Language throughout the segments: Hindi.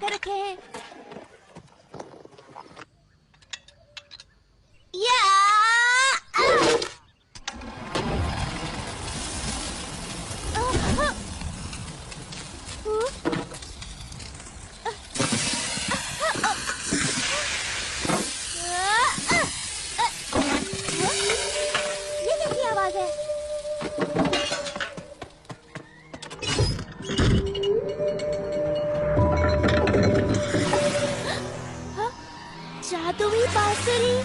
टमाटर रखे हैं। या ये कैसी आवाज है? जादुई बांसुरी।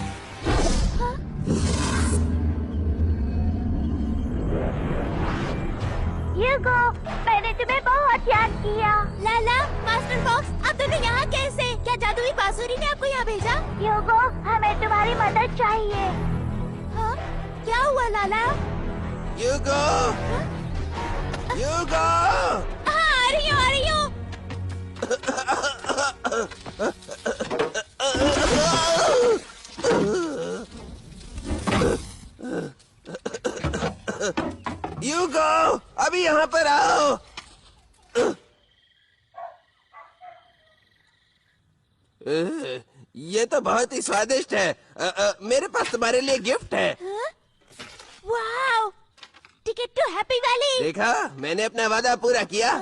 ह्यूगो, मैंने तुम्हें बहुत याद किया। लाला, मास्टर फॉक्स, अब दोनों यहाँ कैसे? क्या जादुई बांसुरी ने आपको यहाँ भेजा? ह्यूगो, हमें तुम्हारी मदद चाहिए। हाँ? क्या हुआ लाला? ह्यूगो, ह्यूगो। हाँ, आ रही हूँ, आ रही हूँ। ह्यूगो, अभी यहाँ पर आओ। ये तो बहुत ही स्वादिष्ट है। मेरे पास तुम्हारे लिए गिफ्ट है। Wow! Ticket to Happy Valley. देखा, मैंने अपना वादा पूरा किया।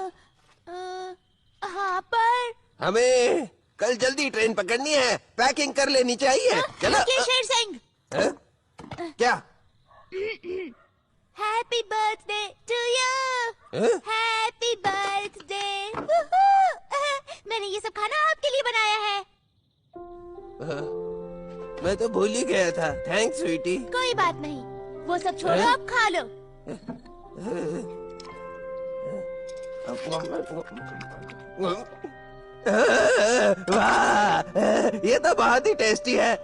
हाँ, पर हमें कल जल्दी ट्रेन पकड़नी है। पैकिंग कर लेनी चाहिए। चलो। शेर सिंह, क्या? Happy birthday to you. Happy birthday. मैंने ये सब खाना आपके लिए बनाया है। मैं तो भूल ही गया था। थैंक्स स्वीटी। कोई बात नहीं, वो सब छोड़ो, अब खा लो। वाह, ये तो बहुत ही टेस्टी है।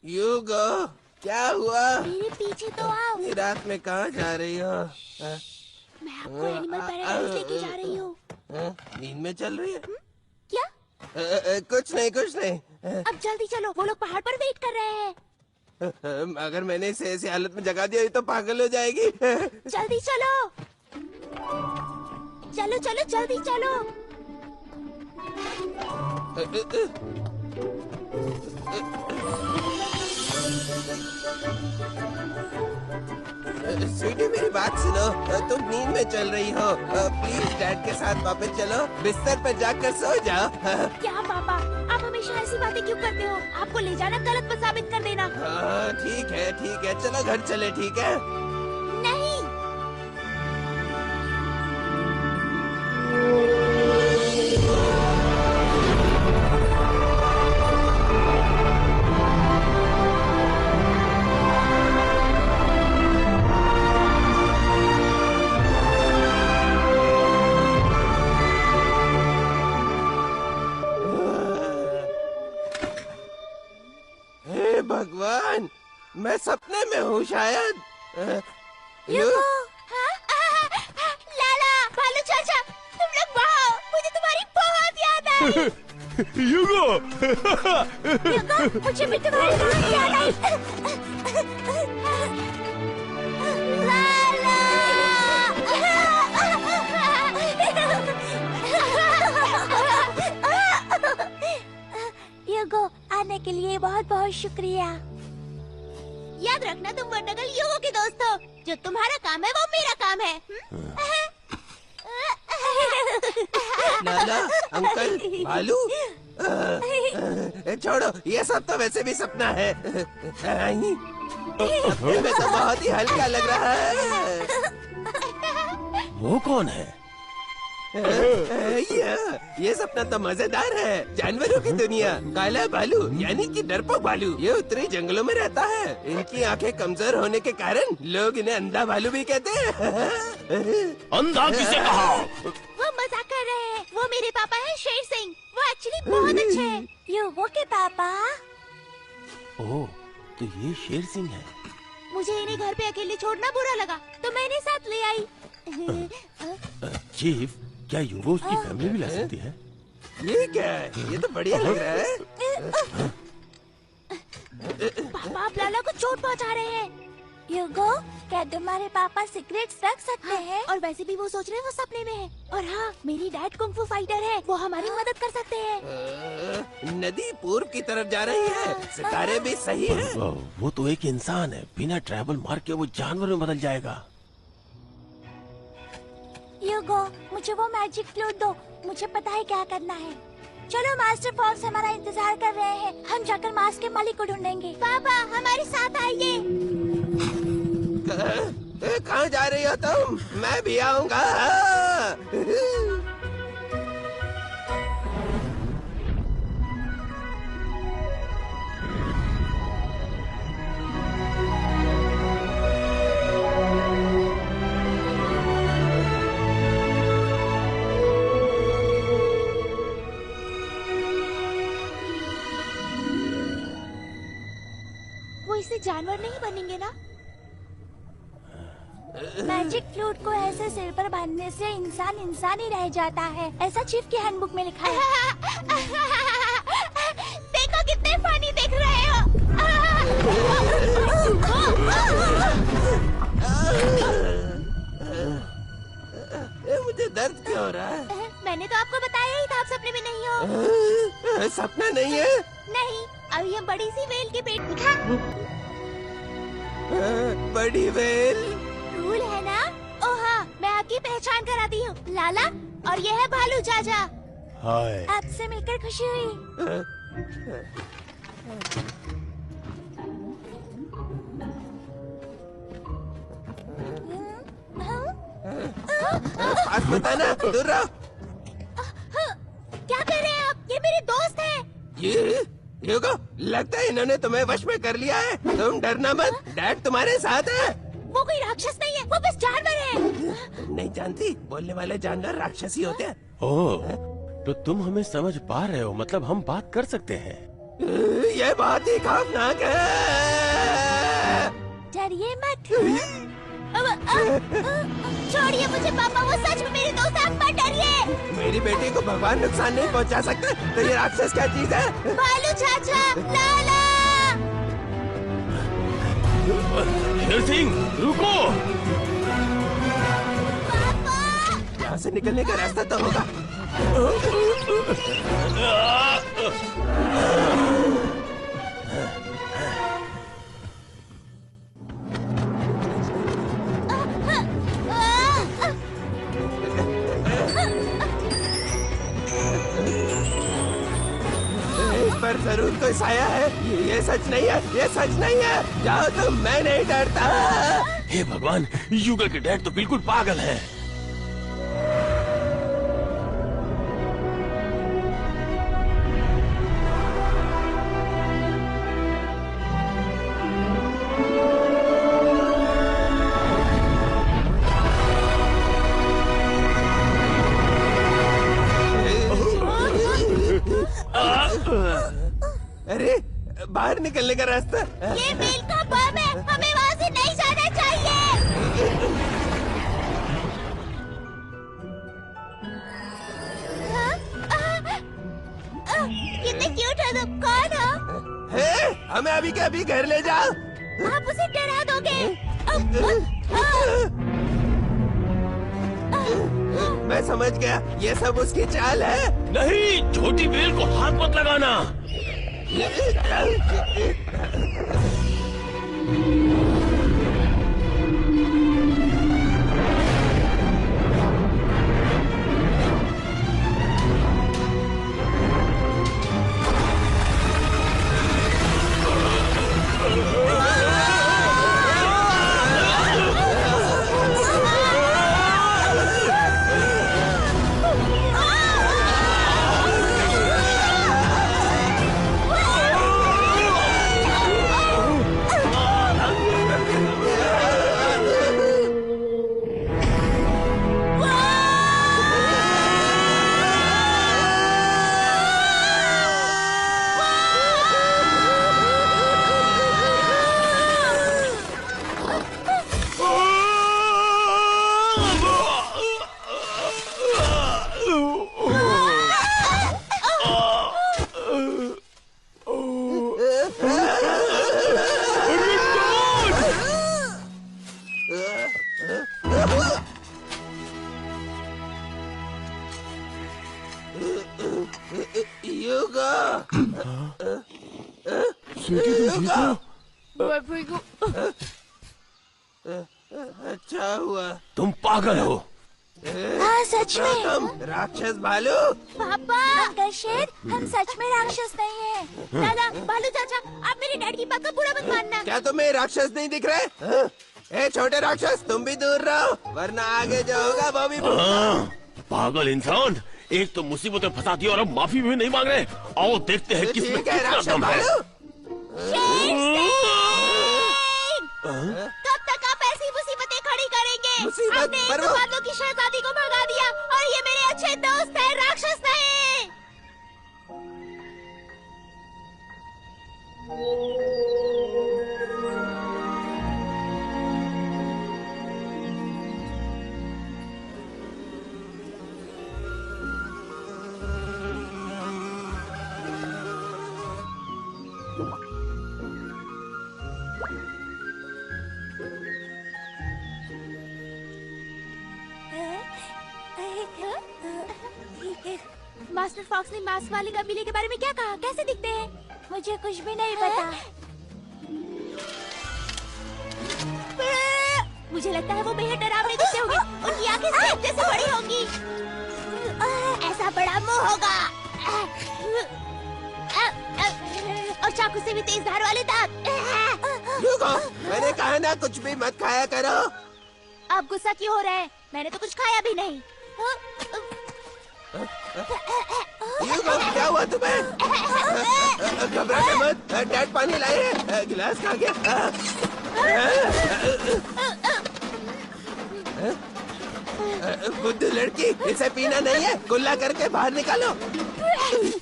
ह्यूगो, क्या हुआ? मेरे पीछे तो आओ। ये रात में कहाँ जा रही हो? मैं आपको एनिमल पैराडाइज लेके जा रही हूँ। नींद में चल रही है? क्या? कुछ नहीं, कुछ नहीं। अब जल्दी चलो, वो लोग पहाड़ पर वेट कर रहे हैं। अगर मैंने इसे ऐसी हालत में जगा दिया तो पागल हो जाएगी। जल्दी चलो, चलो चलो, जल्दी चलो। स्वीटी, मेरी बात सुनो। तुम नींद में चल रही हो। प्लीज डैड के साथ वापस चलो, बिस्तर पर जाकर सो जाओ। क्या पापा, आप हमेशा ऐसी बातें क्यों करते हो? आपको ले जाना गलत मत साबित कर देना। ठीक है, ठीक है, चलो घर चले। ठीक है? नहीं। भगवान, मैं सपने में हूँ शायद। लाला, भालू चाचा, तुम लोग वहाँ, मुझे तुम्हारी बहुत याद आई। ह्यूगो, मुझे भी तुम्हारी बहुत याद आई। लाला। ह्यूगो, आने के लिए बहुत बहुत शुक्रिया। याद रखना, तुम वरनगल ह्यूगो के दोस्त हो। जो तुम्हारा काम है वो मेरा काम है। लाला, अंकल, भालू, छोड़ो, ये सब तो वैसे भी सपना है। सपने में तो बहुत ही हल्का लग रहा है। वो कौन है? ये सपना तो मजेदार है। जानवरों की दुनिया, काला भालू यानी कि डरपोक भालू, ये उत्तरी जंगलों में रहता है। इनकी आंखें कमजोर होने के कारण लोग इन्हें अंधा भालू भी कहते हैं। अंधा किसे कहा? वो मजाक कर रहे हैं। वो मेरे पापा हैं शेर सिंह। वो एक्चुअली बहुत अच्छे हैं। युगो के पापा। ओह, तो ये शेर सिंह है। मुझे इन्हें घर पे अकेले छोड़ना बुरा लगा, तो मैंने साथ ले आई। चीफ, क्या यूगो उसकी फैमिली भी ला सकती है? ये क्या है? ये तो बढ़िया लग रहा है। पापा आप लाला को चोट पहुंचा रहे हैं। युगो, क्या तुम्हारे पापा सिगरेट्स रख सकते हैं? और वैसे भी वो सोच रहे हैं वो सपने में है। और हाँ, मेरी डैड कुंग फू फाइटर है, वो हमारी मदद कर सकते हैं। नदी पूर्व की तरफ जा रही है, सितारे भी सही है। वो तो एक इंसान है, बिना ट्रैवल मार्क के वो जानवर में बदल जाएगा। युगो, मुझे वो मैजिक फ्लूट दो, मुझे पता है क्या करना है। चलो, मास्टर फॉक्स हमारा इंतजार कर रहे हैं। हम जाकर मास्क के मालिक को ढूंढेंगे। पापा हमारे साथ आइए। कहाँ जा रही हो तुम? मैं भी आऊंगा। वो इससे जानवर नहीं बनेंगे ना? मैजिक फ्लूट को ऐसे सिर पर बांधने से इंसान इंसान ही रह जाता है, ऐसा चीफ की हैंडबुक में लिखा है। देखो कितने फनी दिख रहे हो। मुझे दर्द क्यों हो रहा है? मैंने तो आपको बताया ही था, आप सपने में नहीं हो। सपना नहीं है? नहीं, अभी हम बड़ी सी वेल के पेट बड़ी वेल। रूल है ना? ओ हाँ, मैं आपकी पहचान कराती हूँ। लाला, और ये है भालू चाचा। हाय। आपसे मिलकर खुशी हुई। पास मत आना, दूर रहो। क्या कर रहे हैं आप? ये मेरे दोस्त हैं। ये युगो, लगता है इन्होंने तुम्हें वश में कर लिया है। तुम डरना मत, डैड तुम्हारे साथ है। वो कोई राक्षस नहीं है, वो बस जानवर है। नहीं जानती, बोलने वाले जानवर राक्षसी होते हैं। ओह, तो तुम हमें समझ पा रहे हो, मतलब हम बात कर सकते हैं। ये बात ही खौफनाक है। डरिए मत। छोड़िए मुझे पापा, वो सच में मेरे दोस्त हैं, आप मत डरिए। मेरी बेटी को भगवान नुकसान नहीं पहुंचा सकते, तो ये राक्षस क्या चीज है? भालू चाचा, लाला। शेर सिंह, रुको। पापा। यहाँ से निकलने का रास्ता तो होगा। इस पर जरूर कोई साया है। ये सच नहीं है, ये सच नहीं है। जाओ तुम, मैं नहीं डरता। हे भगवान, युगल के डैड तो बिल्कुल पागल है। अरे, बाहर निकलने का रास्ता। ये बेल का बम है, हमें वहाँ से नहीं जाना चाहिए। कितने क्यूट हो तुम, कौन हो? हे, हमें अभी के अभी घर ले जाओ। आप उसे डरा दोगे। मैं समझ गया, ये सब उसकी चाल है। नहीं, छोटी बेल को हाथ मत लगाना। स्वीटी तुम ठीक हो? मैं ठीक हूँ। अच्छा हुआ। तुम पागल हो। हाँ सच में। तुम राक्षस भालू। पापा अंकल शेर, हम सच में राक्षस नहीं हैं। दादा भालू चाचा, आप मेरे डैड की बात का बुरा मत मानना। क्या तुम्हें राक्षस नहीं दिख रहे? हाँ? ए छोटे राक्षस, तुम भी दूर रहो, वरना आगे जो होगा वो भी पागल इंसान, एक तो मुसीबत में फंसा दिया और अब माफी भी नहीं मांग रहे। आओ देखते हैं किसमें ठीक है कितना राक्षस दम है। भालू। कब तक आप ऐसी मुसीबतें खड़ी करेंगे? मुसीबत? आपने पर एक वो- बादलों की शहजादी को भगा दिया और ये मेरे अच्छे दोस्त हैं, राक्षस नहीं। मास्टर फॉक्स ने मास्क वाले कबीले के बारे में क्या कहा? कैसे दिखते हैं? मुझे कुछ भी नहीं पता। मुझे लगता है वो बेहद डरावने दिखते होंगे। उनकी आंखें सेब जैसे बड़ी होंगी। ऐसा बड़ा मुंह होगा और चाकू से भी तेज धार वाले दांत। रुको, मैंने कहा ना कुछ भी मत खाया करो। आप गुस्सा क्यों हो रहे हैं? मैंने तो कुछ खाया भी नहीं। युगो, क्या हुआ तुम्हें? घबराना मत, डैड पानी लाए हैं, गिलास खा गया। बुद्धू लड़की, इसे पीना नहीं है, कुल्ला करके बाहर निकालो।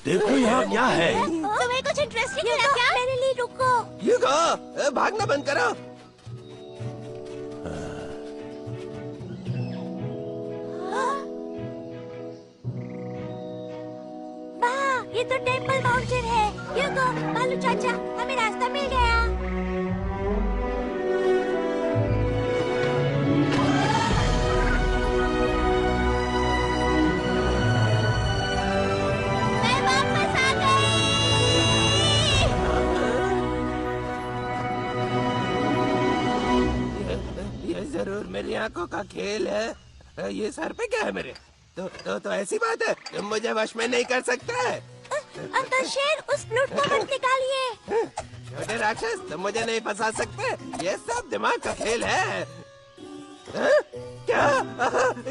देखो यहाँ क्या है। तुम्हें कुछ इंटरेस्टिंग है क्या? मेरे लिए रुको। युगो, भागना बंद करो। ये तो टेम्पल माउंटेन है। युगो, भालू चाचा, हमें रास्ता मिल गया। मैं वापस आ गई। ये जरूर मेरी आंखों का खेल है। ये सर पे क्या है मेरे? तो ऐसी बात है, तुम मुझे वश में नहीं कर सकते। अंकल शेर, उस फ्लूट को मत निकालिए। छोटे राक्षस, तुम मुझे नहीं फंसा सकते। ये सब दिमाग का खेल है। हाँ? क्या?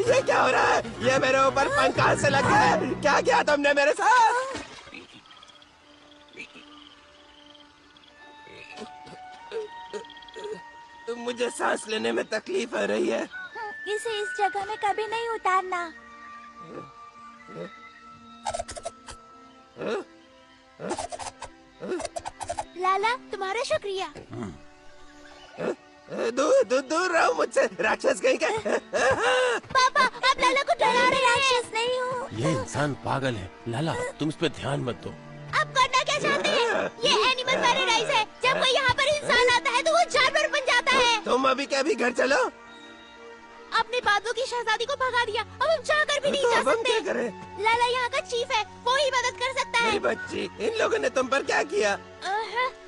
ये क्या हो रहा है? ये मेरे ऊपर पंख कहाँ से लग गए? क्या किया तुमने मेरे साथ? मुझे सांस लेने में तकलीफ हो रही है। इसे इस जगह में कभी नहीं उतारना। लाला, तुम्हारा शुक्रिया। दूर रहो मुझसे, राक्षस कहीं का। पापा, आप लाला को डरा रहे हैं। राक्षस नहीं हूँ। ये इंसान पागल है। लाला, तुम इस पे ध्यान मत दो। आप करना क्या चाहते हैं? ये एनिमल पैराडाइज है। जब कोई यहाँ पर इंसान आता है तो वो जानवर बन जाता है। तुम अभी के अभी घर चलो। आपने बादलों की शहजादी को भगा दिया। अब हम चाहकर भी नहीं तो जा अब हम सकते। क्या करें? लाला यहाँ का चीफ है, वो ही मदद कर सकता है। मेरी बच्ची, इन लोगों ने तुम पर क्या किया?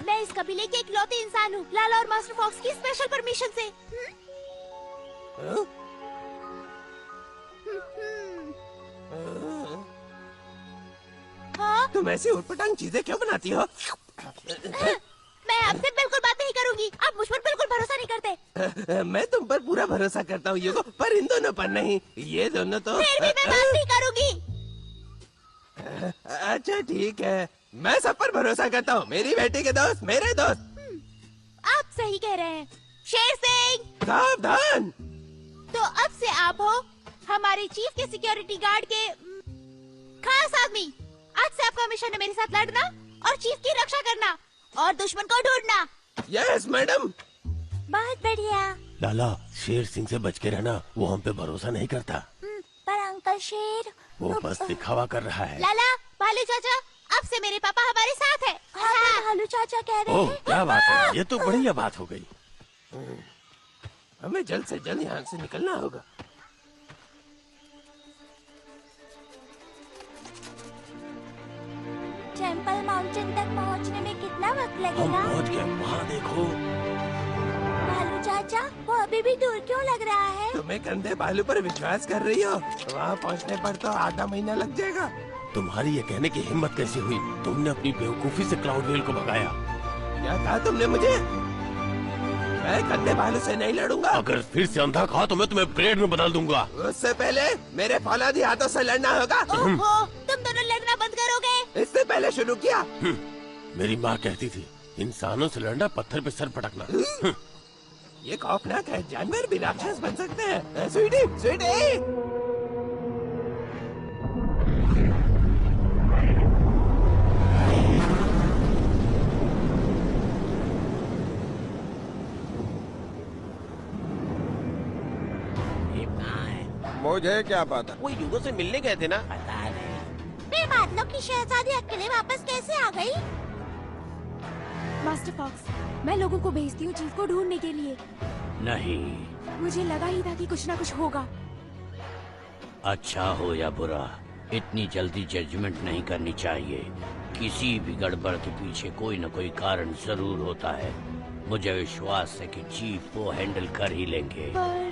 मैं इस कबीले के इकलौते इंसान हूँ, लाला और मास्टर फॉक्स की स्पेशल परमिशन से। हाँ? हाँ? तुम ऐसी उटपटांग चीजें क्यों बनाती हो? मैं आपसे बिल्कुल बात नहीं करूंगी। आप मुझ पर बिल्कुल भरोसा नहीं करते। मैं तुम पर पूरा भरोसा करता हूँ युगो, पर इन दोनों पर नहीं। ये दोनों तो फिर भी मैं बात नहीं करूंगी। अच्छा ठीक है, मैं सब पर भरोसा करता हूँ। मेरी बेटी के दोस्त, मेरे दोस्त। आप सही कह रहे हैं। शेर सिंह, सावधान। तो अब से आप हो हमारे चीफ के सिक्योरिटी गार्ड के खास आदमी। आज से आपका मिशन है मेरे साथ लड़ना और चीफ की रक्षा करना और दुश्मन को ढूंढना। Yes madam. बहुत बढ़िया। लाला, शेर सिंह से बच के रहना, वो हम पे भरोसा नहीं करता। पर अंकल शेर, वो बस दिखावा कर रहा है। लाला, भालू चाचा, अब से मेरे पापा हमारे साथ है। हाँ, भालू चाचा कह रहे ओह, हैं। क्या बात है, ये तो बढ़िया बात हो गई। हमें जल्द से जल्द यहाँ से निकलना होगा। टेम्पल पर्पल माउंटेन तक पहुंचने में कितना वक्त हम लगेगा? पहुंच गए, वहाँ देखो। भालू चाचा, वो अभी भी दूर क्यों लग रहा है? तुम्हें कंधे भालू पर विश्वास कर रही हो? वहाँ पहुँचने पर तो आधा महीना लग जाएगा। तुम्हारी ये कहने की हिम्मत कैसे हुई? तुमने अपनी बेवकूफी से क्लाउड वेल को भगाया। क्या कहा तुमने मुझे? मैं कंधे भालू से नहीं लड़ूंगा। अगर फिर से अंधा कहा तो मैं तुम्हें ब्लेड में बदल दूंगा। उससे पहले मेरे फौलादी हाथों से लड़ना होगा। ओहो, तुम दोनों लड़ना बंद करोगे? इससे पहले शुरू किया। मेरी माँ कहती थी, इंसानों से लड़ना पत्थर पे सर पटकना। ये खौफनाक है, जानवर भी राक्षस बन सकते हैं। स्वीटी, स्वीटी। मुझे क्या पता। वो युगों से मिलने गए थे ना। फिर बादलों की शहजादी अकेले वापस कैसे आ गई? मास्टर फॉक्स, मैं लोगों को भेजती हूँ चीफ को ढूंढने के लिए। नहीं, मुझे लगा ही था कि कुछ ना कुछ होगा। अच्छा हो या बुरा, इतनी जल्दी जजमेंट नहीं करनी चाहिए। किसी भी गड़बड़ के पीछे कोई न कोई कारण जरूर होता है। मुझे विश्वास है कि चीफ वो हैंडल कर ही लेंगे। पर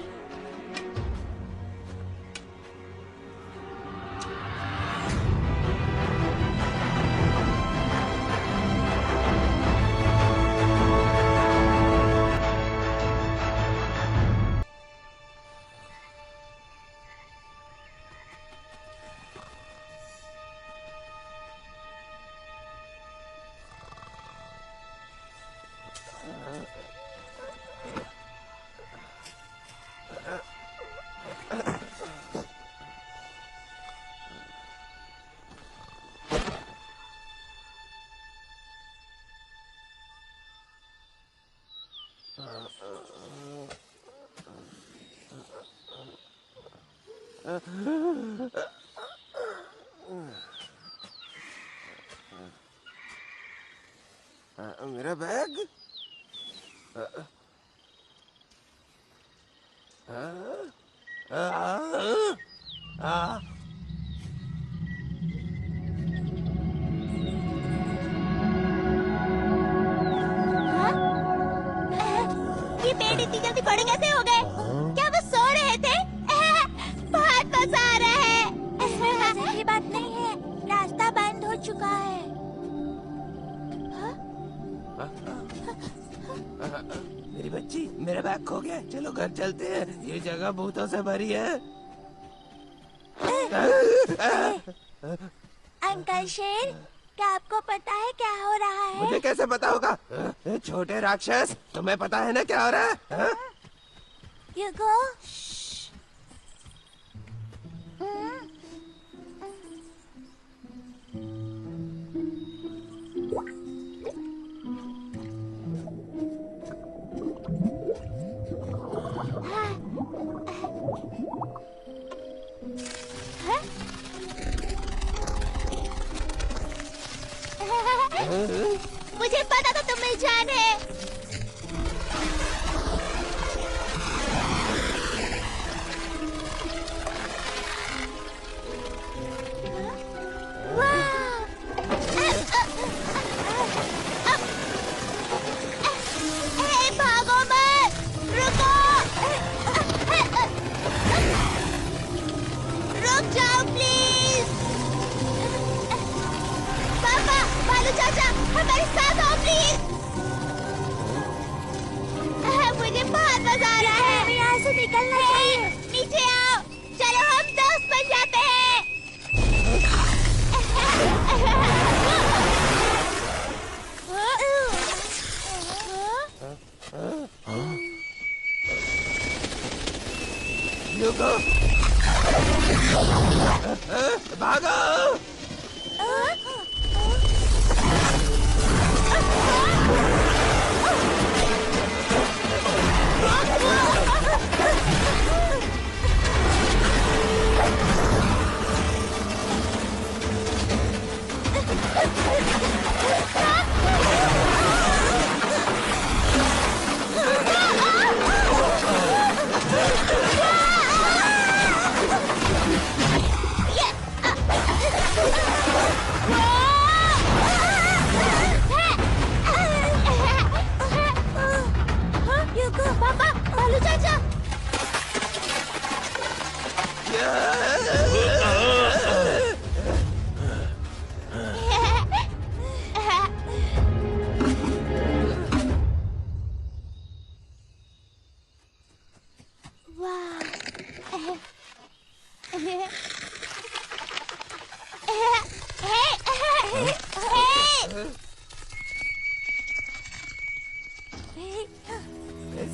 मेरा बैग। ये पेड़ इतनी जल्दी बड़े कैसे हो गए? क्या वो सो रहे थे? बहुत मजा आ रहा है। इसमें मजे की बात नहीं है, रास्ता बंद हो चुका है। मेरी बच्ची, मेरा बैग खो गया। चलो घर चलते हैं, ये जगह भूतों से भरी है। अंकल शेर, क्या आपको पता है क्या हो रहा है? मुझे कैसे पता होगा? छोटे राक्षस, तुम्हें पता है ना क्या हो रहा है? युगो, मुझे पता था तुम मिल जाने। भागो मत, रुको। रुक जाओ प्लीज। पापा, भालू चाचा, हमारे साथ आओ प्लीज। मुझे बहुत मजा आ रहा है। हमें यहाँ से निकलना चाहिए। नीचे आओ, चलो हम दोस्त बन जाते हैं। युगो, भागो।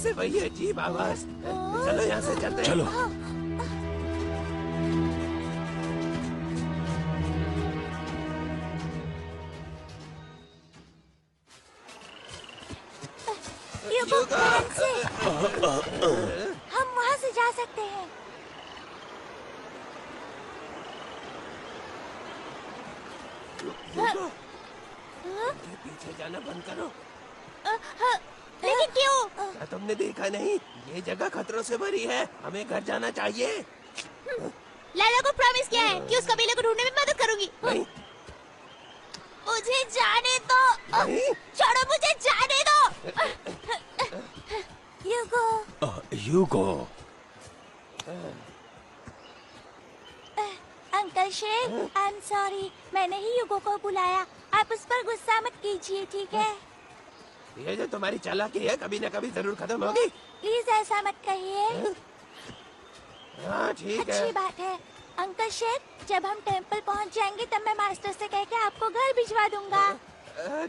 से वही अजीब आवाज। चलो यहाँ से चलते हैं। चलो। युगो, हम वहाँ से जा सकते हैं। ये पीछे जाना बंद करो। लेकिन क्यों? क्या तुमने देखा नहीं? ये जगह खतरों से भरी है, हमें घर जाना चाहिए। लैला को प्रॉमिस किया है कि उस कबीले को ढूंढने में मदद करूंगी। नहीं, मुझे जाने दो। नहीं। छोड़ो, मुझे जाने दो। युगो, यूगो। अंकल शेर, आई एम सॉरी, मैंने ही युगो को बुलाया। आप उस पर गुस्सा मत कीजिए, ठीक है? ये जो तुम्हारी चालाकी है कभी न कभी जरूर खत्म होगी। प्लीज ऐसा मत कहिए। हाँ ठीक है। अच्छी बात है अंकल शेर, जब हम टेंपल पहुंच जाएंगे तब मैं मास्टर से कह के आपको घर भिजवा दूंगा।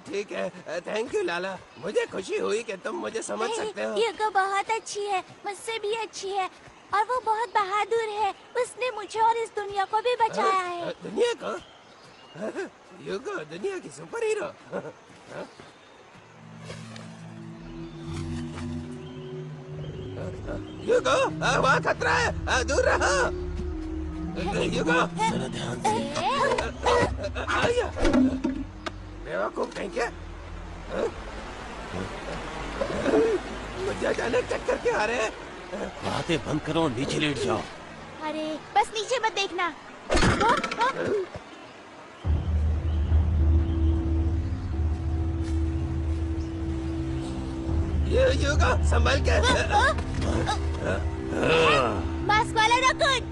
ठीक है, थैंक यू लाला। मुझे खुशी हुई कि तुम मुझे समझ सकते हो। युगो बहुत अच्छी है, मुझसे भी अच्छी है, और वो बहुत बहादुर है। उसने मुझे और इस दुनिया को भी बचाया है। दुनिया को? युगो दुनिया की सुपर हीरो। युगो, वहाँ खतरा है, दूर रहो। युगो, जरा ध्यान से। आया। बेवकूफ कहीं क्या? मुझे अचानक चक्कर क्यों आ रहे हैं? बातें बंद करो और नीचे लेट जाओ। अरे बस नीचे मत देखना। युगो संभल के। मास्क वाला रकून।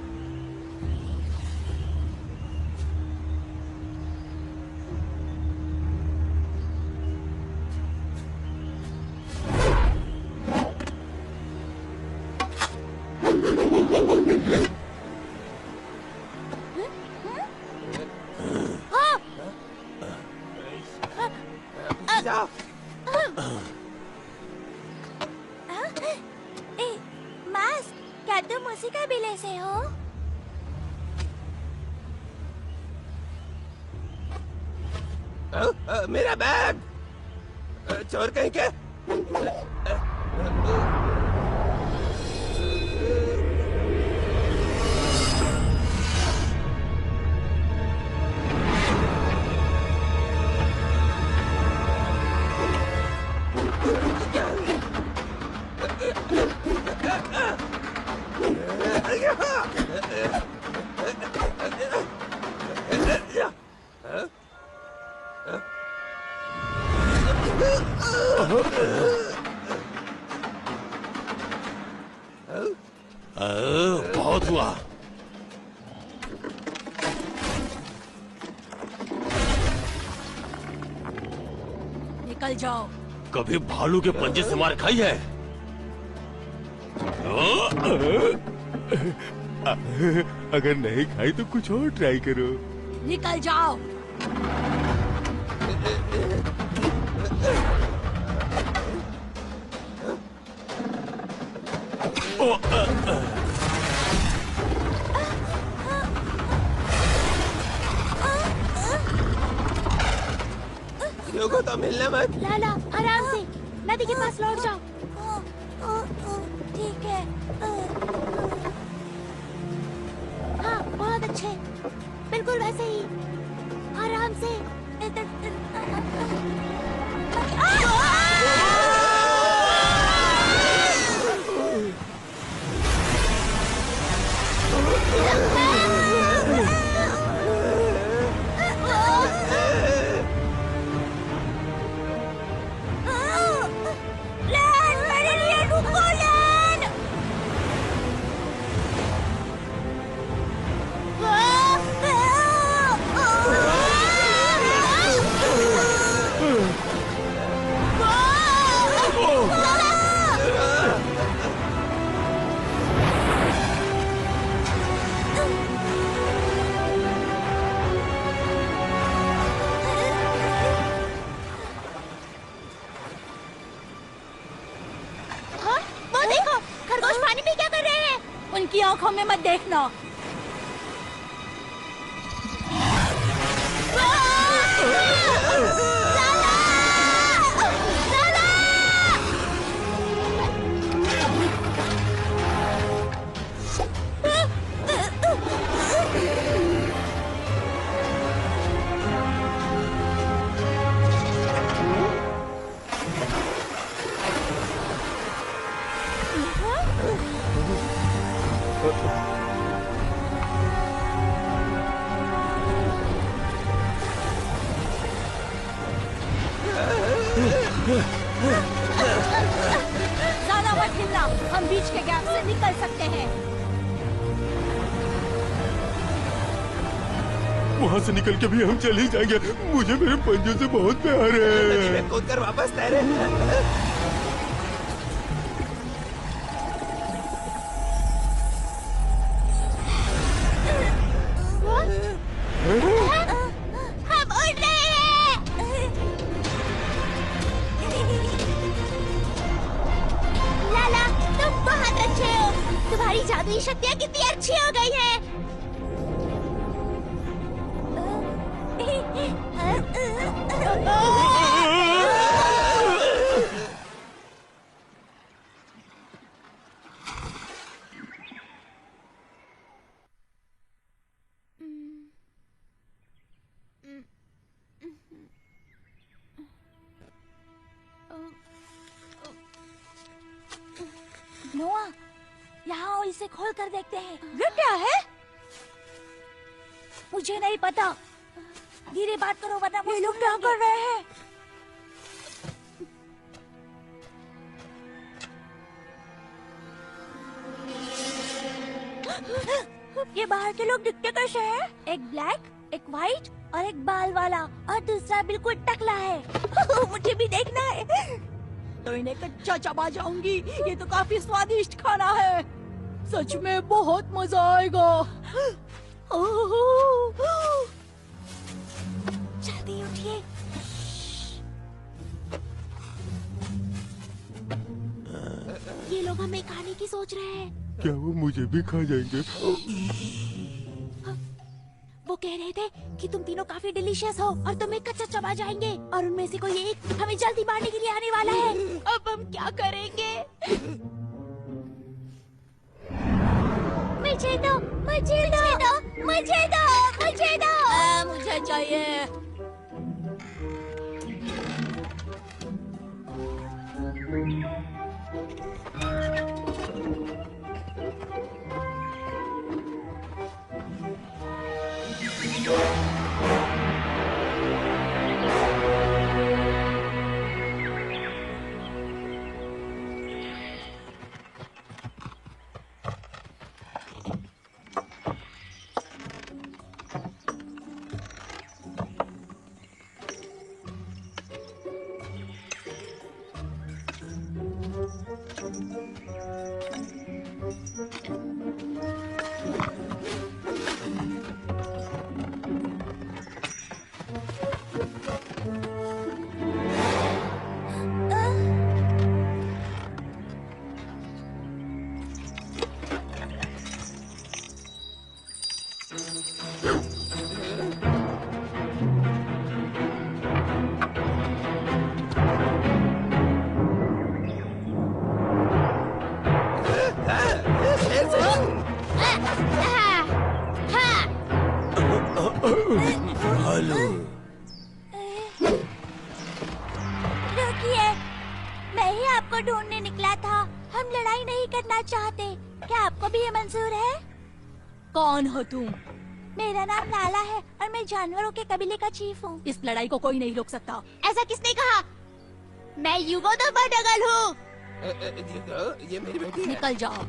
जाओ। मास्क, क्या तुम उसी कबीले से हो? मेरा बैग चोर कहीं के? बहुत हुआ। निकल जाओ। कभी भालू के पंजे से मार खाई है? अगर नहीं खाई तो कुछ और ट्राई करो। निकल जाओ। युगो तो मिलने मत। लाला आराम से नदी के पास लौट जाओ। ठीक है। हाँ बहुत अच्छे, बिल्कुल वैसे ही, आराम से। आंखों में मत देखना। ज्यादा मत हिलना, हम बीच के गैप से निकल सकते हैं। वहाँ से निकल के भी हम चले जाएंगे। मुझे मेरे पंजों से बहुत प्यार नदी है। में कूदकर वापस तैरे। हम उड़ रहे हैं। लाला, तुम बहुत अच्छे हो। तुम्हारी जादुई शक्तियाँ कितनी अच्छी हो गई है। नोआ, यहाँ आओ, इसे खोल कर देखते हैं। ये क्या है? मुझे नहीं पता। धीरे बात करो वरना ये लोग क्या कर रहे हैं? ये बाहर के लोग दिखते कैसे हैं? एक ब्लैक, एक व्हाइट और एक बाल वाला, और दूसरा बिल्कुल टकला है। मुझे भी देखना है। तो इन्हें कच्चा चबा जाऊंगी। ये तो काफी स्वादिष्ट खाना है। सच में बहुत मजा आएगा। जल्दी उठिए। ये लोग हमें खाने की सोच रहे हैं। क्या वो मुझे भी खा जाएंगे? वो कह रहे थे कि तुम तीनों काफी डिलीशियस हो और तुम्हें कच्चा चबा जाएंगे, और उनमें से कोई एक हमें जल्दी मारने के लिए आने वाला है। अब हम क्या करेंगे? मुझे दो, मुझे दो, मुझे दो, मुझे दो। मुझे चाहिए। रुकिए, मैं ही आपको ढूंढने निकला था। हम लड़ाई नहीं करना चाहते। क्या आपको भी ये मंजूर है? कौन हो तुम? मेरा नाम लाला है और मैं जानवरों के कबीले का चीफ हूँ। इस लड़ाई को कोई नहीं रोक सकता। ऐसा किसने कहा? मैं युगो तो बडगल हूँ। ये मेरी बेटी है। निकल जाओ।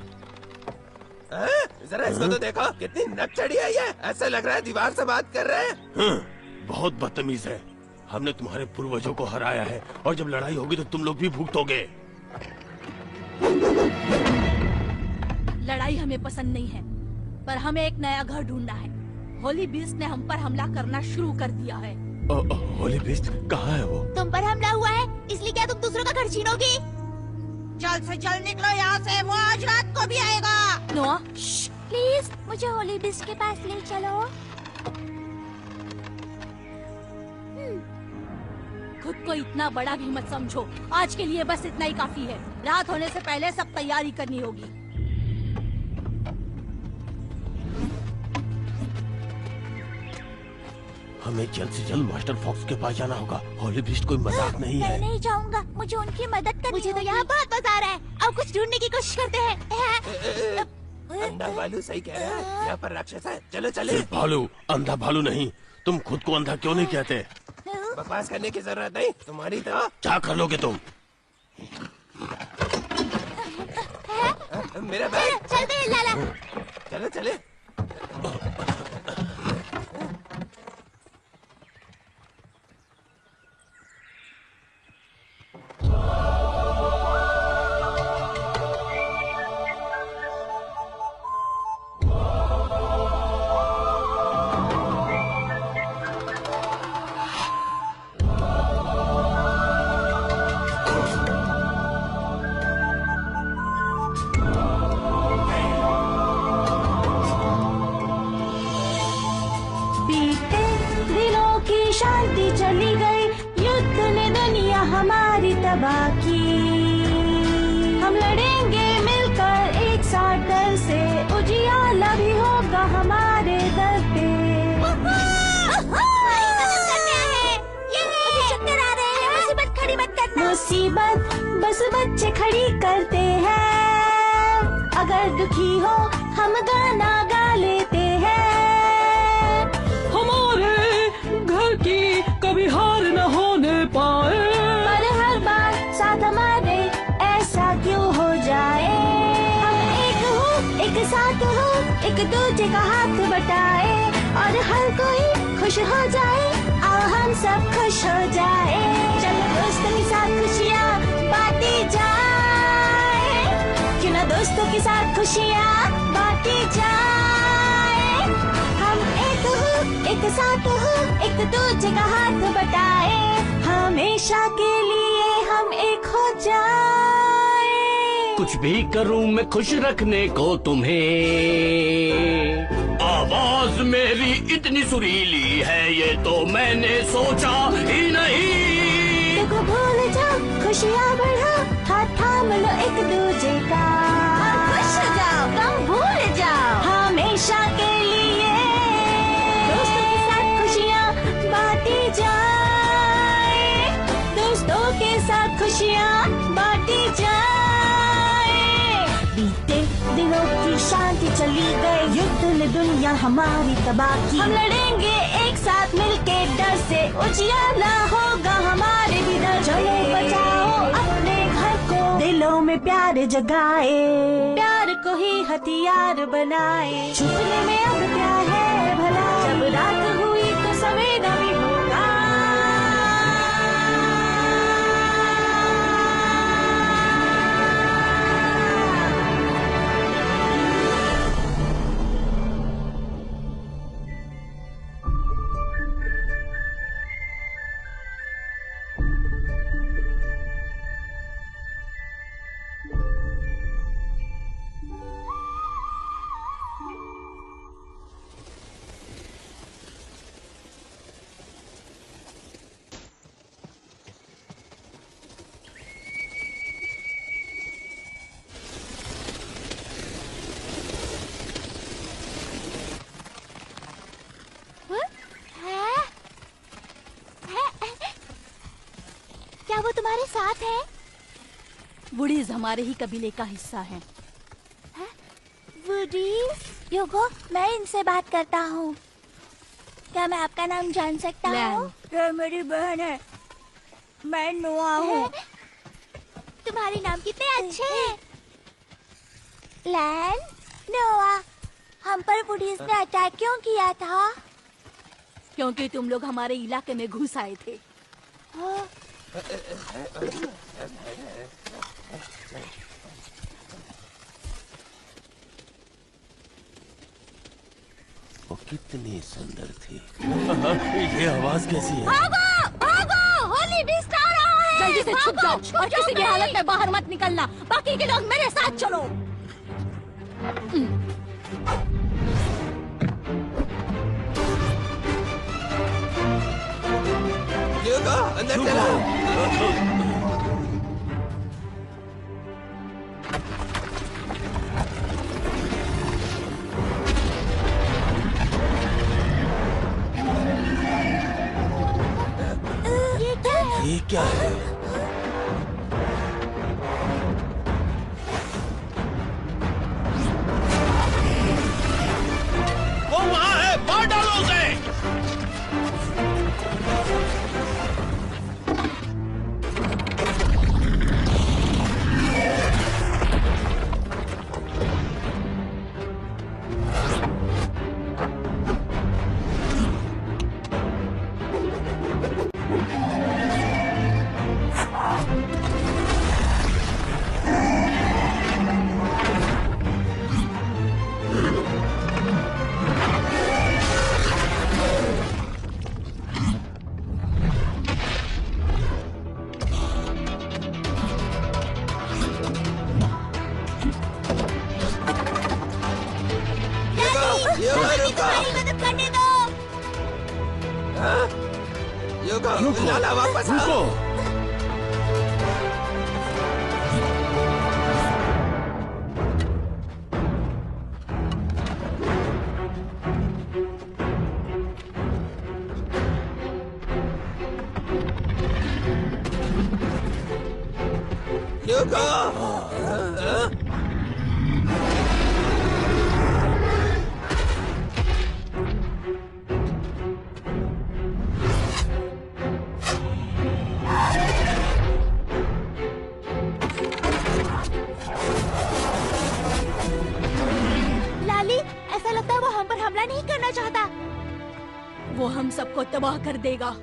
जरा इसको तो देखो, कितनी नक चढ़ी है ये। ऐसा लग रहा है दीवार से बात कर रहे हैं। बहुत बदतमीज है। हमने तुम्हारे पूर्वजों को हराया है, और जब लड़ाई होगी तो तुम लोग भी भुगतोगे। लड़ाई हमें पसंद नहीं है, पर हमें एक नया घर ढूंढना है। होली बीस्ट ने हम पर हमला करना शुरू कर दिया है। होली बीस्ट कहाँ है वो? तुम पर हमला हुआ है, इसलिए क्या तुम दूसरों का घर छीनोगी? जल्द से जल्द निकलो यहाँ से, वो आज रात को भी आएगा। नोआ, श्श, प्लीज मुझे होली बिस्ट के पास ले चलो। खुद को इतना बड़ा भी मत समझो। आज के लिए बस इतना ही काफी है। रात होने से पहले सब तैयारी करनी होगी। हमें जल्द से जल्द मास्टर फॉक्स के पास जाना होगा। होली बिस्ट कोई मजाक नहीं है। मैं नहीं जाऊंगा, मुझे उनकी मदद करनी मुझे तो यहाँ बहुत मजा आ रहा है। अब कुछ ढूंढने की कोशिश करते हैं। अंधा भालू सही कह रहा है, यहाँ पर राक्षस है। चलो चले। सिर्फ भालू, अंधा भालू नहीं। तुम खुद को अंधा क्यों नहीं कहते? बकवास करने की जरूरत नहीं, तुम्हारी तो क्या कर लोगे तुम? मेरा बैग। चलते हैं लाला। चलो चले। शांति चली गई, युद्ध ने दुनिया हमारी तबाह की। हम लड़ेंगे मिलकर एक साथ डर से, उजियाला भी होगा हमारे दर पे। चक्कर आ रहे हैं, मुसीबत खड़ी मत करना। मुसीबत बस बच्चे खड़ी करते हैं। अगर दुखी हो हम गाना गा लेते हैं। की कभी हार न होने पाए, पर हर बार साथ हमारे ऐसा क्यों हो जाए। हम एक हो, एक साथ हो, एक दूजे का हाथ बटाए, और हर कोई खुश हो जाए। आओ हम सब खुश हो जाए। चलो दोस्तों के साथ खुशियाँ बांटी जाए। क्यों ना दोस्तों के साथ खुशियाँ बांटी जाए। हम एक हो, एक साथ हो, एक दूजे का हाथ बटाए, हमेशा के लिए हम एक हो जाए। कुछ भी करूं मैं खुश रखने को तुम्हें, आवाज मेरी इतनी सुरीली है ये तो मैंने सोचा ही नहीं। देखो भूल जाओ, खुशियाँ बढ़ाओ, हाथ थाम लो एक दूजे का। खुश हो जाओ, गम भूल जाओ, हमेशा के लिए दोस्तों के साथ खुशियाँ बांटी जाए। दोस्तों के साथ खुशियाँ बांटी जाए। बीते दिनों की शांति चली गई, युद्ध ने दुनिया हमारी तबाह की। हम लड़ेंगे एक साथ मिलके डर से, उजियाला होगा हमारे भी डर। चलो बचाओ अपने घर को, दिलों में प्यार जगाए, प्यार को ही हथियार बनाए। छुपने में अब क्या है भला, जब रात हुई तो सवेरा भी होगा। क्या वो तुम्हारे साथ है? वुडीज हमारे ही कबीले का हिस्सा है। वुडीज? योगो, मैं इनसे बात करता हूँ। क्या मैं आपका नाम जान सकता हूँ? ये मेरी बहन है, मैं नोआ हूँ। तुम्हारे नाम कितने अच्छे हैं। लैन, नोआ, हम पर वुडीज ने अटैक क्यों किया था? क्योंकि तुम लोग हमारे इलाके में घुस आए थे। वो कितनी सुंदर थी। ये आवाज कैसी है? भागो, भागो, होली बिस्ट आ रहा है। जल्दी से छुप जाओ और किसी भी हालत में बाहर मत निकलना। बाकी के लोग मेरे साथ चलो। ह्यूगो, अंदर चलो। ये क्या है? वो वहाँ है, मार डालो उसे। लाला वापस आओ। ह्यूगो, नहीं करना चाहता। वो हम सबको तबाह कर देगा।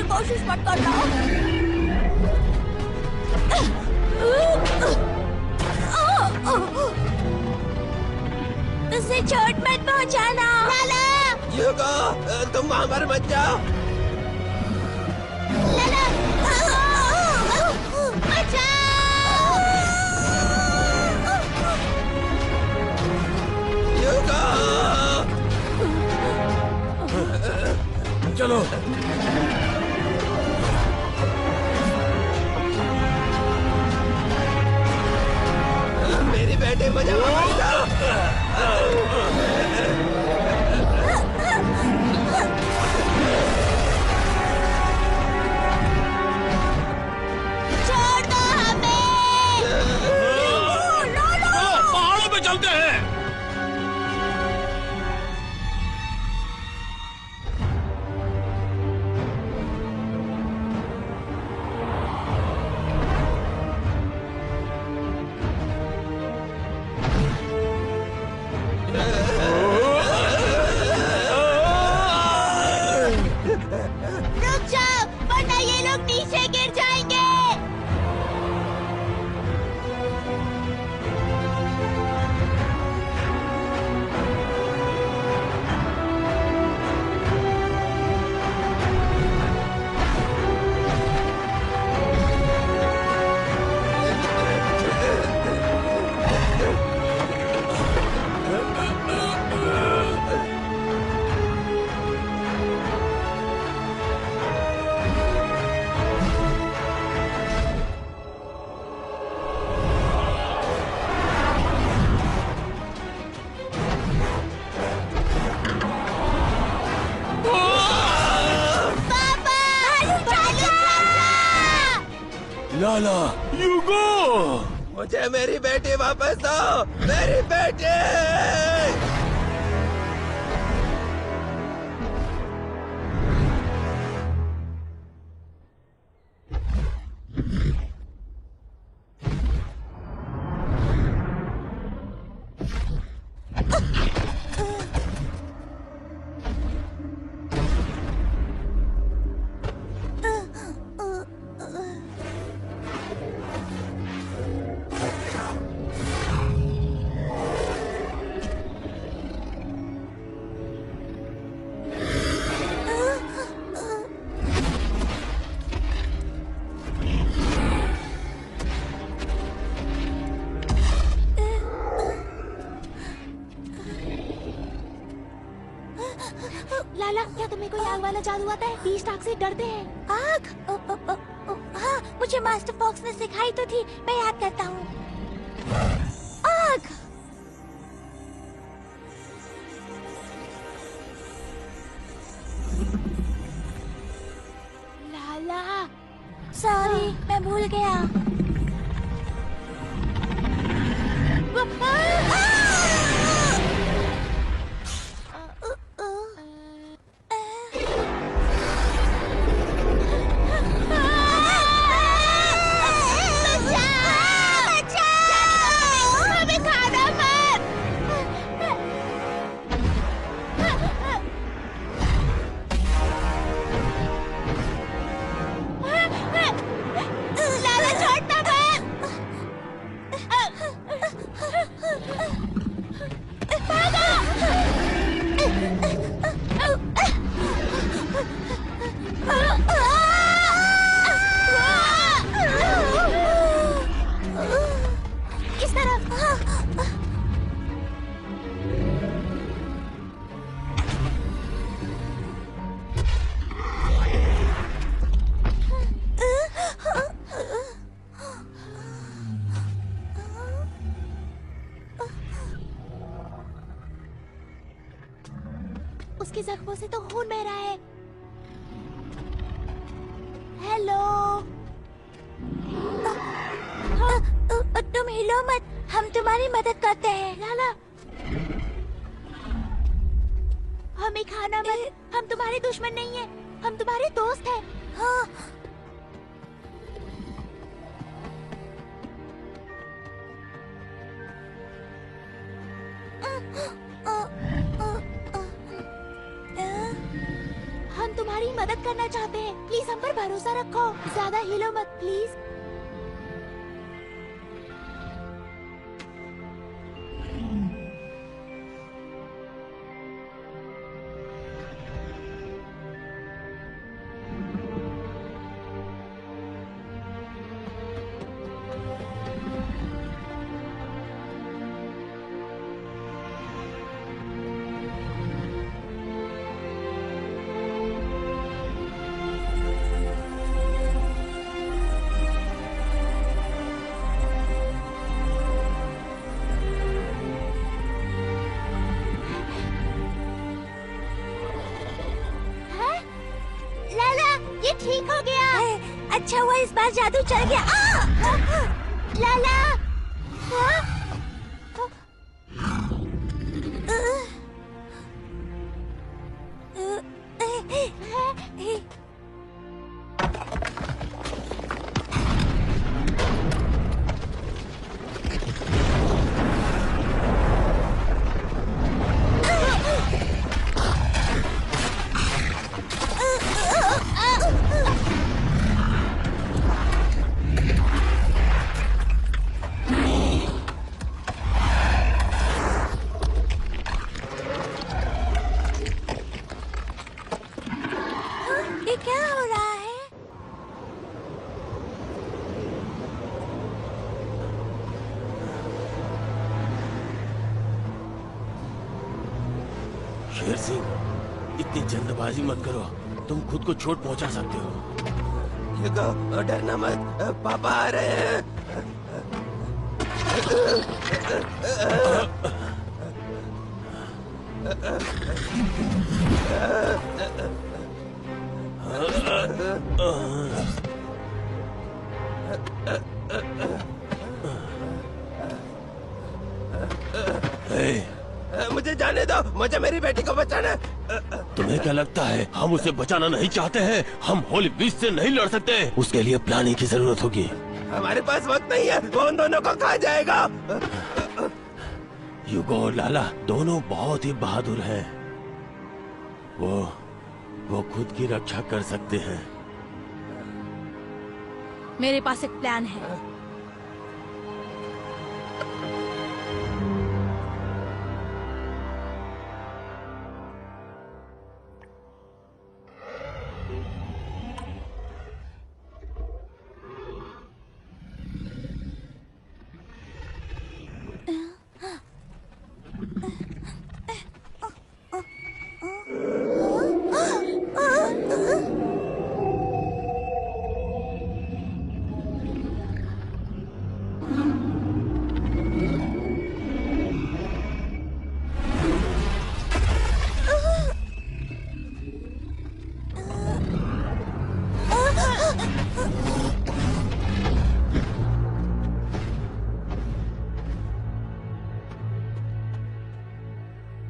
कोशिश मत करना। उसे चोट मत पहुंचाना। लाला, ह्यूगो, तुम वहाँ पर मत जाओ। लाला, बचाओ। ह्यूगो, चलो। मेरी बेटे मुझे वापस लाओ। छोड़ दो हमें। पहाड़ों पे चलते हैं। रुक जाओ, वरना ये लोग नीचे गिर जाएंगे। लाला, ह्यूगो, मुझे मेरी बेटी वापस दो। मेरी बेटी। वाला जादू आता है, बीस्ट आग से डरते हैं। आग? हाँ, मुझे मास्टर फॉक्स ने सिखाई तो थी, मैं याद करता हूँ। आग! लाला, सॉरी, मैं भूल गया। इस तरफ। उसके जख्मों से तो खून बह रहा है। हेलो, तुम हिलो मत, हम तुम्हारी मदद करते हैं। लाला, हमें खाना मत, हम तुम्हारे दुश्मन नहीं हैं, हम तुम्हारे दोस्त हैं। हाँ। हम तुम्हारी मदद करना चाहते हैं, प्लीज हम पर भरोसा रखो, ज्यादा हिलो मत प्लीज। ठीक हो गया। अच्छा हुआ इस बार जादू चल गया। लाला, शेर सिंह, इतनी जल्दबाजी मत करो, तुम खुद को चोट पहुंचा सकते हो। ह्यूगो, डरना मत, पापा आ रहे हैं। मुझे जाने दो, मुझे मेरी बेटी को बचाना। तुम्हें क्या लगता है हम उसे बचाना नहीं चाहते हैं? हम होली बीस्ट से नहीं लड़ सकते, उसके लिए प्लानिंग की जरूरत होगी। हमारे पास वक्त नहीं है, वो उन दोनों को खा जाएगा। ह्यूगो और लाला दोनों बहुत ही बहादुर हैं। वो खुद की रक्षा कर सकते हैं। मेरे पास एक प्लान है।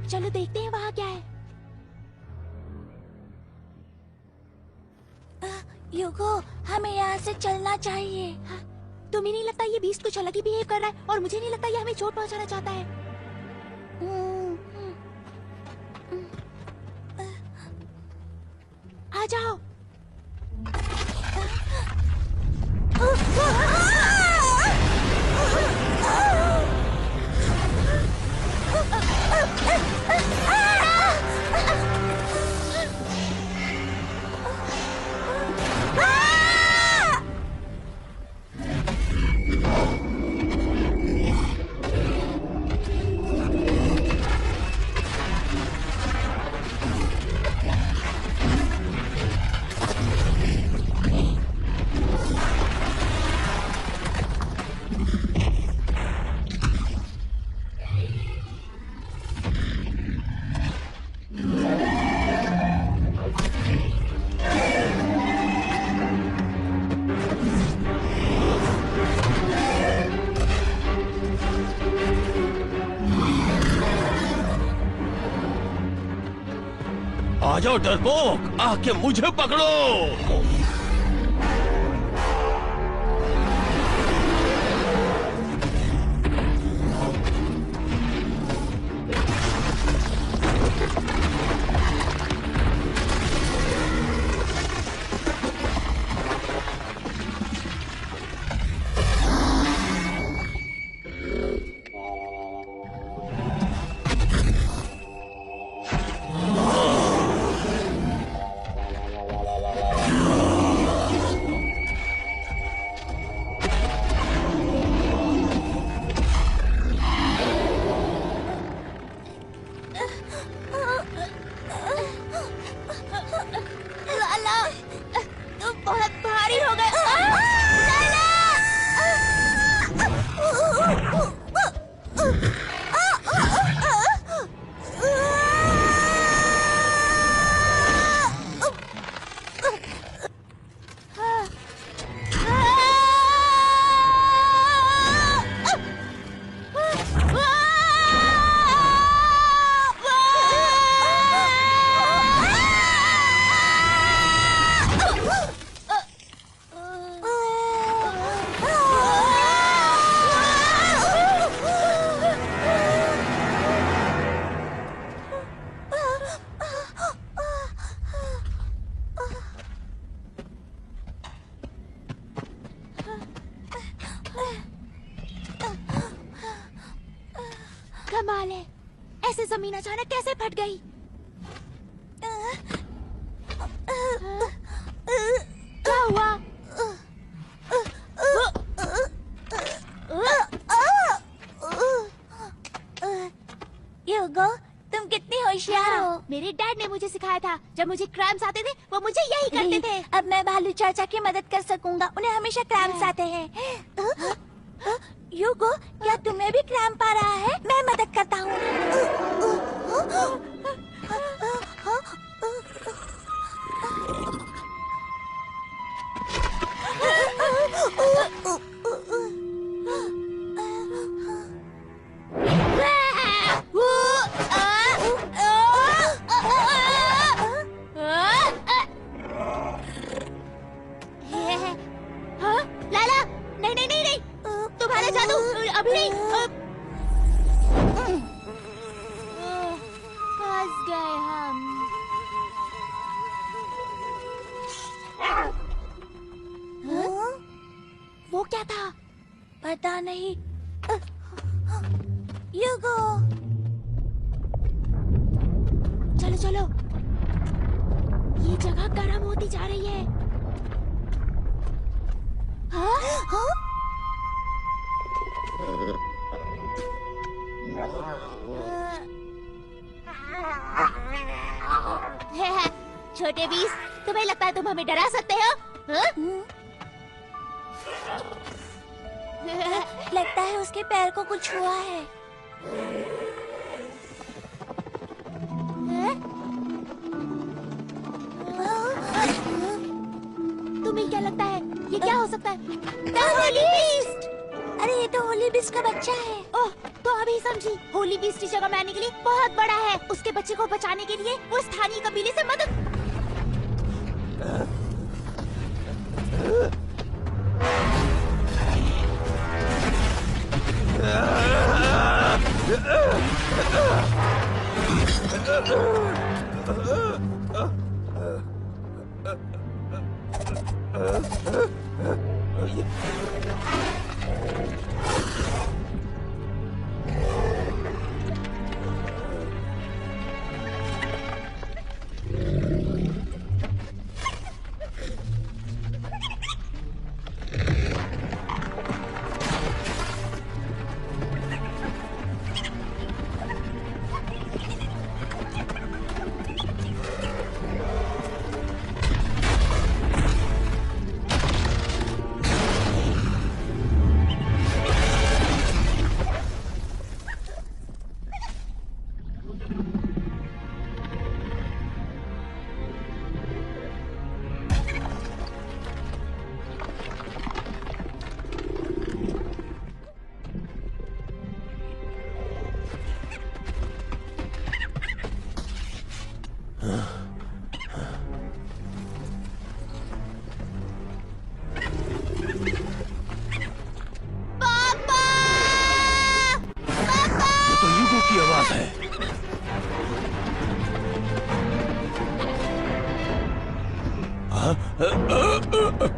चलो देखते हैं वहाँ क्या है। युगो, हमें यहाँ से चलना चाहिए। हाँ, तुम्हें नहीं लगता ये बीस्ट कुछ अलग ही बिहेव कर रहा है? और मुझे नहीं लगता ये हमें चोट पहुँचाना चाहता है। आ जाओ। आ जाओ डरपोक, आके मुझे पकड़ो। कमाल है, ऐसे जमीन अचानक कैसे फट गई? क्या हुआ? युगो, तुम कितनी होशियार हो। मेरे डैड ने मुझे सिखाया था। जब मुझे क्रैम्स आते थे वो मुझे यही करते थे। अब मैं भालू चाचा की मदद कर सकूंगा, उन्हें हमेशा क्रैम्स आते हैं। युगो, क्या तुम्हें भी क्रैम्प आ रहा है? मैं मदद करता हूँ। हाँ? लाला, नहीं नहीं नहीं नहीं, तुम्हारा जादू अभी नहीं। फंस गए हम। हाँ? वो क्या था? पता नहीं। युगो, चलो चलो, ये जगह गर्म होती जा रही है। हाँ? हाँ? छोटे बीस, तुम्हें लगता है तुम हमें डरा सकते हो? हाँ? लगता है उसके पैर को कुछ हुआ है। तुम्हें क्या लगता है ये क्या हो सकता है? The Holy Beast! अरे ये तो होली बिस्ट का बच्चा है। ओह, तो अब तभी समझी होली बीस्ट जगह में आने के लिए बहुत बड़ा है। उसके बच्चे को बचाने के लिए वो स्थानीय कबीले से मदद।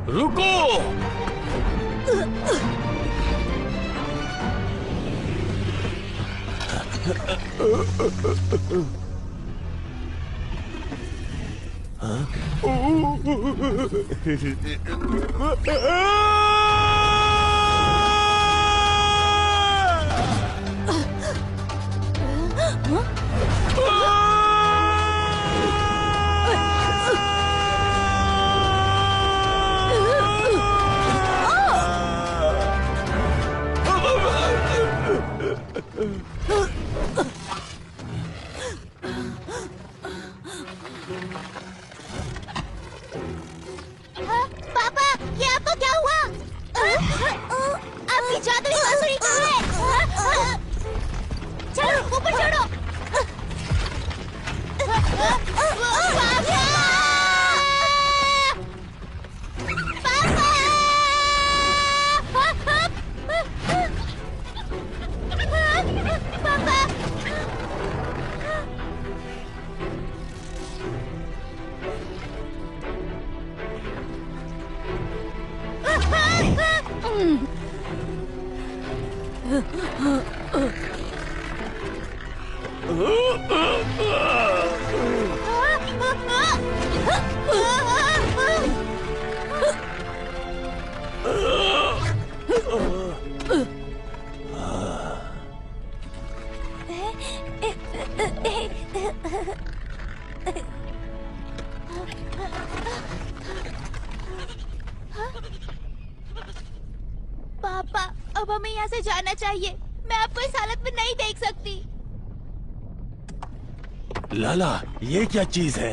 रुको! पापा, ये आपको क्या हुआ? आपकी जादुई बांसुरी कहाँ है? चलो ऊपर चढ़ो। पापा, अब हमें यहाँ से जाना चाहिए। मैं आपको इस हालत में नहीं देख सकती। लाला, ये क्या चीज है?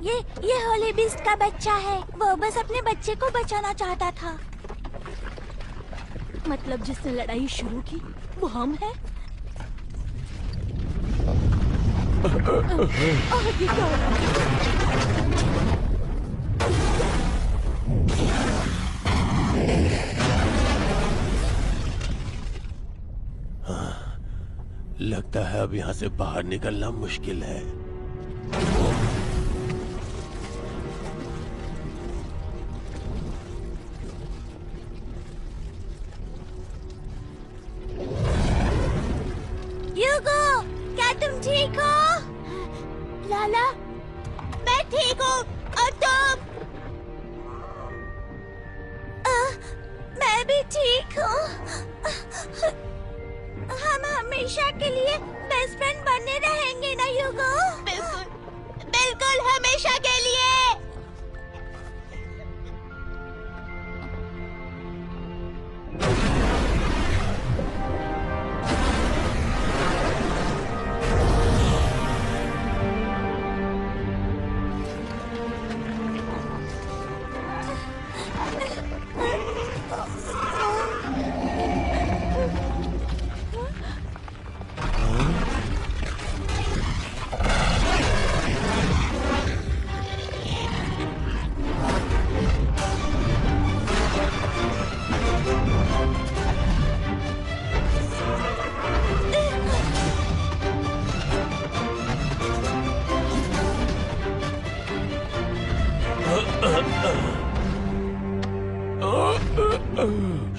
ये होली बीस्ट का बच्चा है। वो बस अपने बच्चे को बचाना चाहता था। मतलब जिसने लड़ाई शुरू की वो हम हैं? आगे क्या हो रहा है? लगता है अब यहाँ से बाहर निकलना मुश्किल है। यूगो, क्या तुम ठीक हो? लाला, मैं ठीक हूँ। और तुम? मैं भी ठीक हूँ। हम हमेशा के लिए बेस्ट फ्रेंड बने रहेंगे ना यूगो? बिल्कुल, बिल्कुल हमेशा के लिए।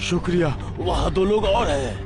शुक्रिया, वहाँ 2 लोग और हैं।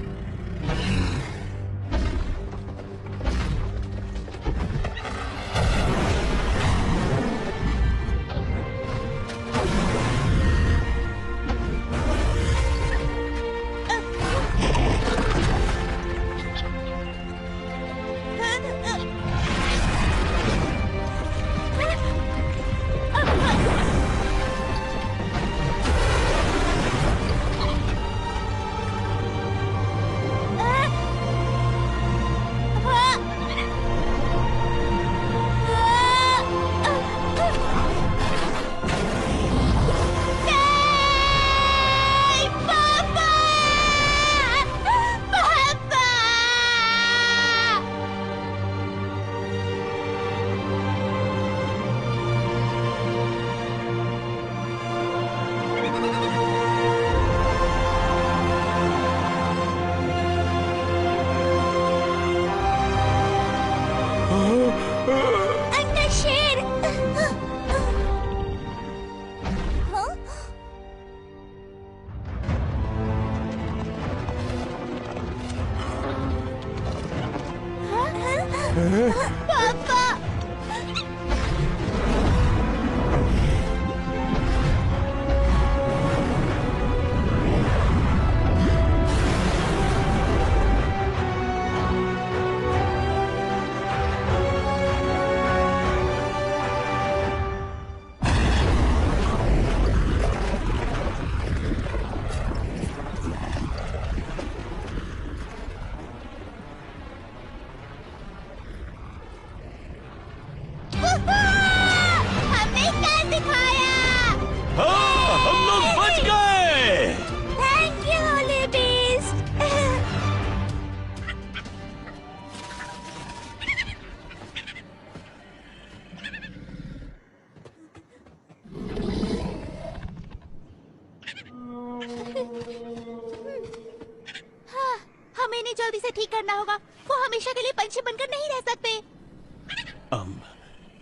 हमें इन्हें जल्दी से ठीक करना होगा। वो हमेशा के लिए पंछी बनकर नहीं रह सकते।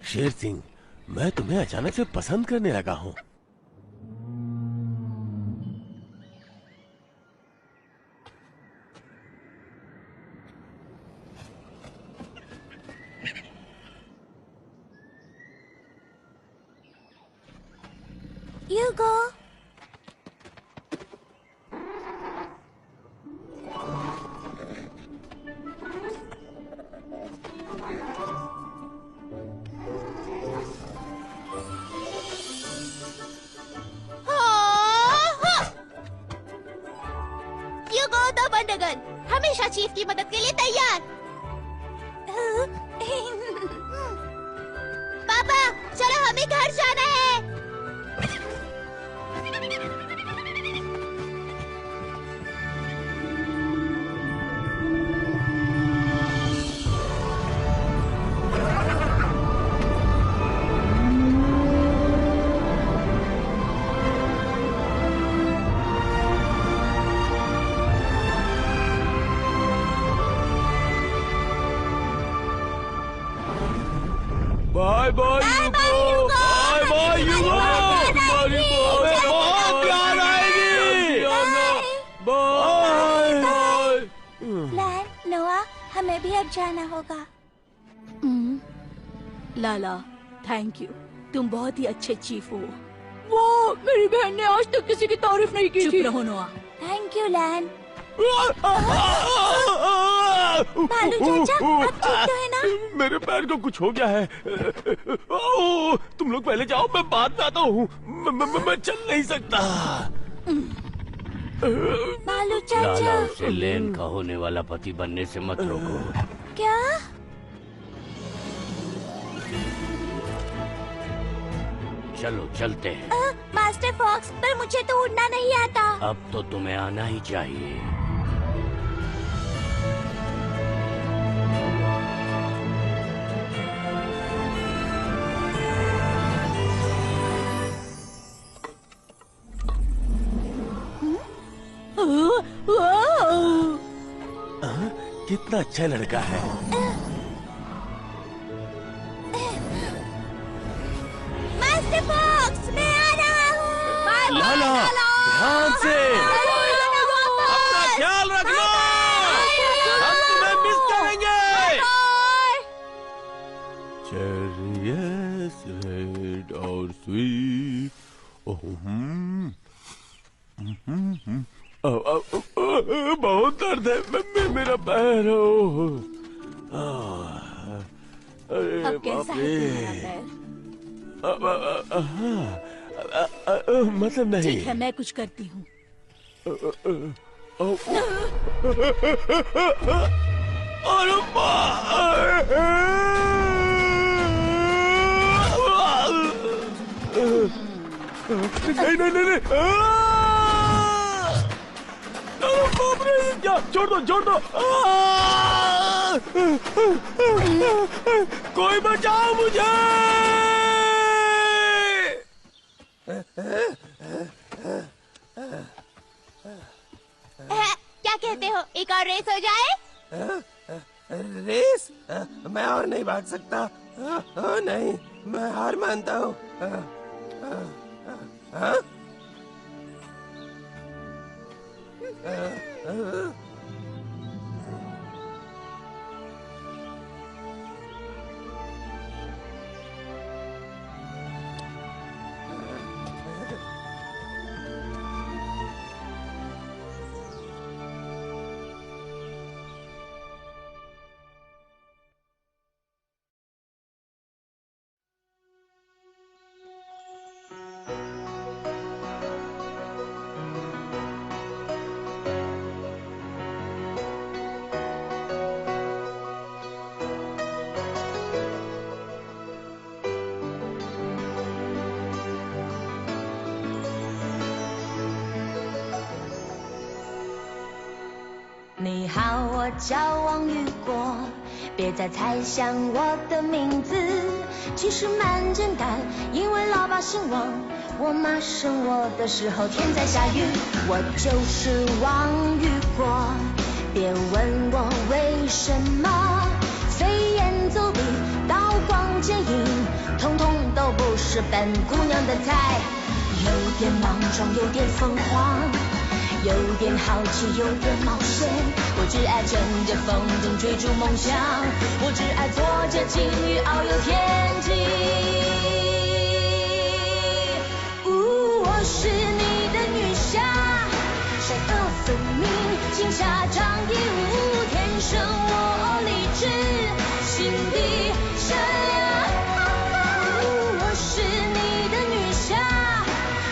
शेर सिंह, मैं तुम्हें अचानक से पसंद करने लगा हूँ। Hugo. Hugo the बंदरगन हमेशा चीफ की मदद के लिए तैयार। पापा चलो हमें घर जाना है। बाय बाय यूगो, बाय बाय यूगो, तुम्हारी बहुत प्यार आएगी। Bye bye. लैन, नोआ, हमें भी अब जाना होगा। लाला, थैंक यू। तुम बहुत ही अच्छे चीफ हो। वो मेरी बहन ने आज तक किसी की तारीफ नहीं की। चुप रहो नोआ। थैंक यू लैन। भालू चाचा, आप ठीक तो है ना? मेरे पैर को कुछ हो गया है। तुम लोग पहले जाओ, मैं बाद में आता हूँ। मैं चल नहीं सकता। भालू चाचा। लाला, उसे लेन का होने वाला पति बनने से मत रोको। क्या? चलो चलते हैं। मास्टर फॉक्स, पर मुझे तो उड़ना नहीं आता। अब तो तुम्हें आना ही चाहिए। कितना अच्छा लड़का है। मास्टर फॉक्स, मैं आ रहा हूँ। लाला, ध्यान से। अपना ख्याल रखना, हम तुम्हें मिस करेंगे। चेरियस रेड और स्वीट। बहुत दर्द है, मेरा पैर। अरे अब कैसा बाप है रे। तुम्हारा पैर? मतलब नहीं। ठीक है, मैं कुछ करती हूँ। अरे नहीं नहीं नहीं नहीं। बाप रे, क्या? छोड़ दो छोड़ दो। कोई बचाओ मुझे। क्या कहते हो, एक और रेस हो जाए? रेस? मैं और नहीं भाग सकता। नहीं, मैं हार मानता हूँ।你好，我叫王雨果，别再猜想我的名字。其实蛮简单，因为老爸姓王，我妈生我的时候天在下雨。我就是王雨果，别问我为什么。飞檐走壁，刀光剑影，统统都不是本姑娘的菜。有点莽撞，有点疯狂，有点好奇，有点冒险。我只爱乘着风筝追逐梦想，我只爱坐着鲸鱼遨游天际。我是你的女侠，帅得分明，行侠仗义无，天生我理智，心地善良。我是你的女侠，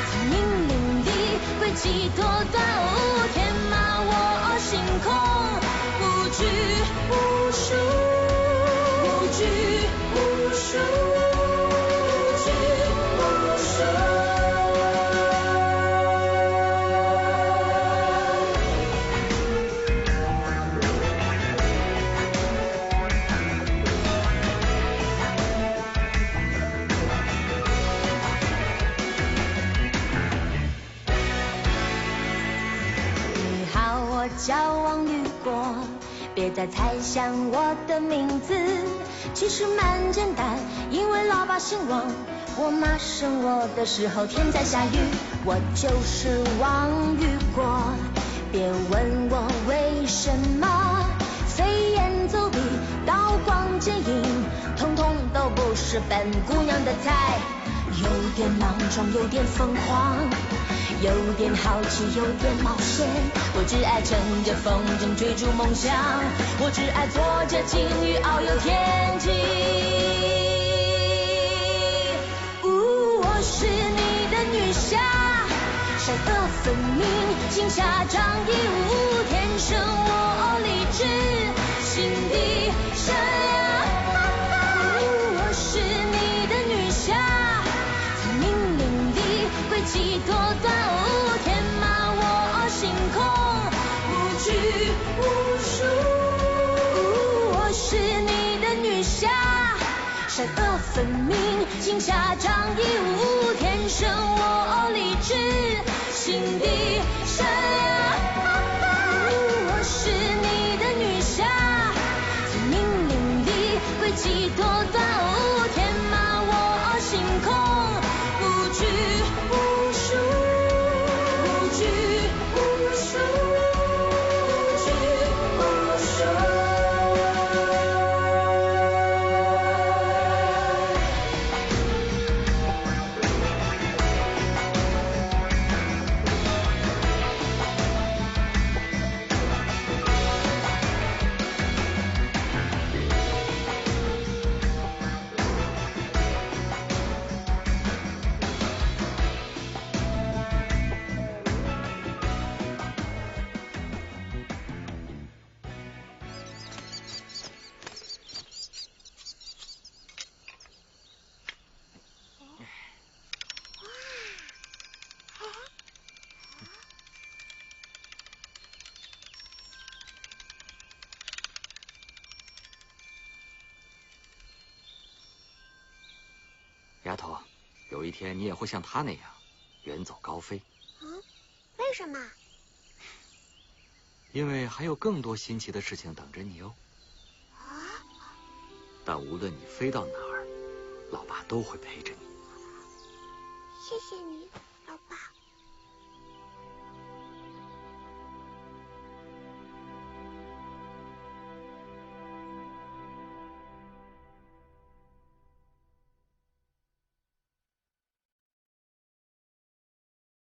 聪明伶俐，诡计多端，天马我星空，无拘无束，无拘无束，无拘无束。叫王雨果，别再猜想我的名字。其实蛮简单，因为老爸姓王，我妈生我的时候天在下雨。我就是王雨果，别问我为什么。飞檐走壁，刀光剑影，统统都不是本姑娘的菜。有点莽撞，有点疯狂，有点好奇，有点冒险。我只爱乘着风筝追逐梦想，我只爱坐着鲸鱼遨游天际。我是你的女侠，帅得分明，行侠仗义无，天生我理智，心地善良。我是你的女侠，聪明伶俐，诡计多端，天马我星空，无拘无束。我是你的女侠，帅得分明，行侠仗义无，天生我理智，心地善良。我是你的女侠，聪明伶俐，诡计多端，天马我星空，无拘无束，无拘丫头，有一天你也会像他那样，远走高飞。为什么？因为还有更多新奇的事情等着你哦。但无论你飞到哪儿，老爸都会陪着你。谢谢你，老爸。